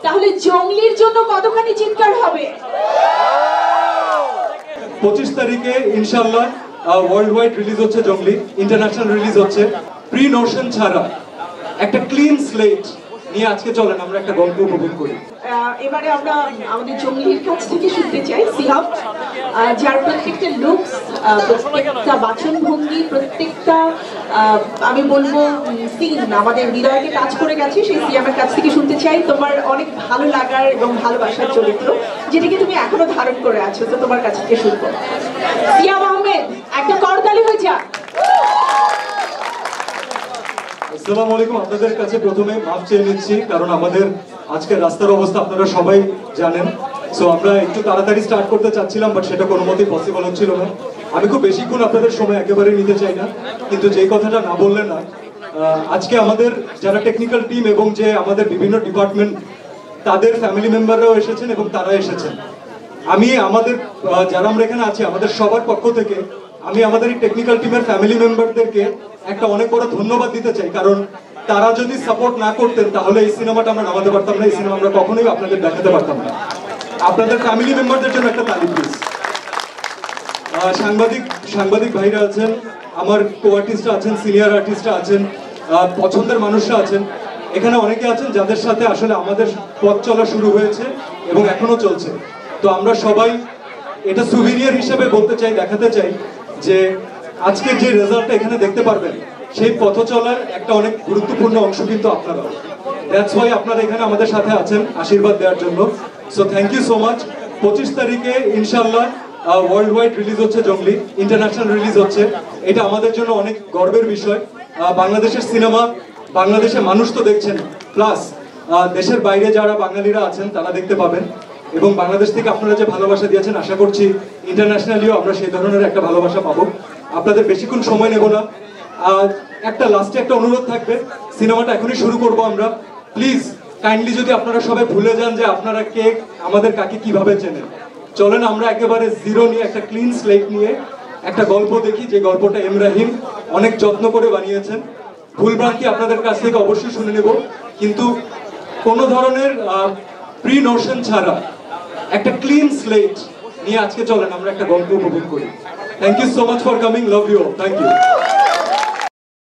তাহলে জঙ্গলির জন্য কতখানি চিৎকার হবে? 25 তারিখে ইনশাআল্লাহ ওয়ার্ল্ড ওয়াইড রিলিজ হচ্ছে জঙ্গলি, ইন্টারন্যাশনাল রিলিজ হচ্ছে। প্রি নোশন ছাড়া একটা ক্লিন স্লেট নিয়ে আজকে চলেন আমরা একটা গল্প উপভোগ করি। এবারে আমরা আমাদের জঙ্গলির কাছ থেকে শুনতে চাই সিহাব, যার প্রত্যেকটা লুকস, প্রত্যেকটা বাচনভঙ্গি, প্রত্যেকটা আমি বলবো সিন আমাদের হৃদয়কে টাচ করে গেছে। সেই সিয়ামের কাছ থেকে শুনতে চাই তোমার অনেক ভালো লাগার এবং ভালোবাসার চরিত্র, যেটাকে তুমি এখনো ধারণ করে আছো। তো তোমার কাছ থেকে শুনবো। সিয়াম আহমেদ, একটা করতালি হয়ে যাক। আসসালামু আলাইকুম। আপনাদের কাছে প্রথমে মাফ চেয়ে নিচ্ছি, কারণ আমাদের আজকের রাস্তার অবস্থা আপনারা সবাই জানেন। সো আমরা একটু তাড়াতাড়ি স্টার্ট করতে চাচ্ছিলাম, বাট সেটা কোনো মতেই পসিবল হচ্ছিল না। আমি খুব বেশিক্ষণ আপনাদের সময় একেবারে নিতে চাই না, কিন্তু যেই কথাটা না বললে না, আজকে আমাদের যারা টেকনিক্যাল টিম এবং যে আমাদের বিভিন্ন ডিপার্টমেন্ট, তাদের ফ্যামিলি মেম্বাররাও এসেছেন এবং তারা এসেছেন। আমি আমাদের যারা আমরা এখানে আছি আমাদের সবার পক্ষ থেকে আমি আমাদের এই টেকনিক্যাল টিমের ফ্যামিলি মেম্বারদেরকে একটা অনেক বড় ধন্যবাদ দিতে চাই, কারণ তারা যদি সাপোর্ট না করতেন তাহলে এই সিনেমাটা আমরা নামাতে পারতাম না, এই সিনেমা আমরা কখনোই আপনাদের দেখাতে পারতাম না। আপনাদের ফ্যামিলি মেম্বারদের জন্য একটা তালি প্লিজ। সাংবাদিক ভাইরা আছেন, আমার কো আর্টিস্টরা আছেন, সিনিয়র আর্টিস্টরা আছেন, পছন্দের মানুষরা আছেন, এখানে অনেকে আছেন যাদের সাথে আসলে আমাদের পথ চলা শুরু হয়েছে এবং এখনো চলছে। তো আমরা সবাই এটা সুভিনিয়ার হিসেবে বলতে চাই, দেখাতে চাই যে আজকের যে রেজাল্টটা এখানে দেখতে পারবেন, সেই পথ চলার একটা অনেক গুরুত্বপূর্ণ অংশ কিন্তু আপনারা। দ্যাটস ওয়াই আপনারা এখানে আমাদের সাথে আছেন আশীর্বাদ দেওয়ার জন্য। So thank you so much. 25 তারিখে ইনশাআল্লাহ ওয়ার্ল্ড ওয়াইড রিলিজ হচ্ছে জঙ্গলি, ইন্টারন্যাশনাল রিলিজ হচ্ছে। এটা আমাদের জন্য অনেক গর্বের বিষয়। বাংলাদেশের সিনেমা, বাংলাদেশের মানুষ তো দেখছেন, প্লাস দেশের বাইরে যারা বাঙালিরা আছেন তারা দেখতে পাবেন। এবং বাংলাদেশ থেকে আপনারা যে ভালোবাসা দিয়েছেন, আশা করছি ইন্টারন্যাশনালিও আমরা সেই ধরনের একটা ভালোবাসা পাবো। আপনাদের বেশিক্ষণ সময় নেব না। একটা লাস্টে একটা অনুরোধ থাকবে, সিনেমাটা এখনই শুরু করব আমরা। প্লিজ কাইন্ডলি যদি আপনারা সবাই ভুলে যান যে আপনারা কে, আমাদের কাকে কিভাবে চেনেন, চলেন আমরা একেবারে জিরো নিয়ে একটা ক্লিন স্লেট নিয়ে একটা গল্প দেখি, যে গল্পটা এম রাহিম অনেক যত্ন করে বানিয়েছেন। ভুলভ্রান্তি আপনাদের কাছ থেকে অবশ্যই শুনে নেব, কিন্তু কোনো ধরনের প্রি নোশন ছাড়া একটা ক্লিন স্লেট নিয়ে আজকে চলেন আমরা একটা গল্প উপভোগ করি। Thank you so much for coming, love you, thank you.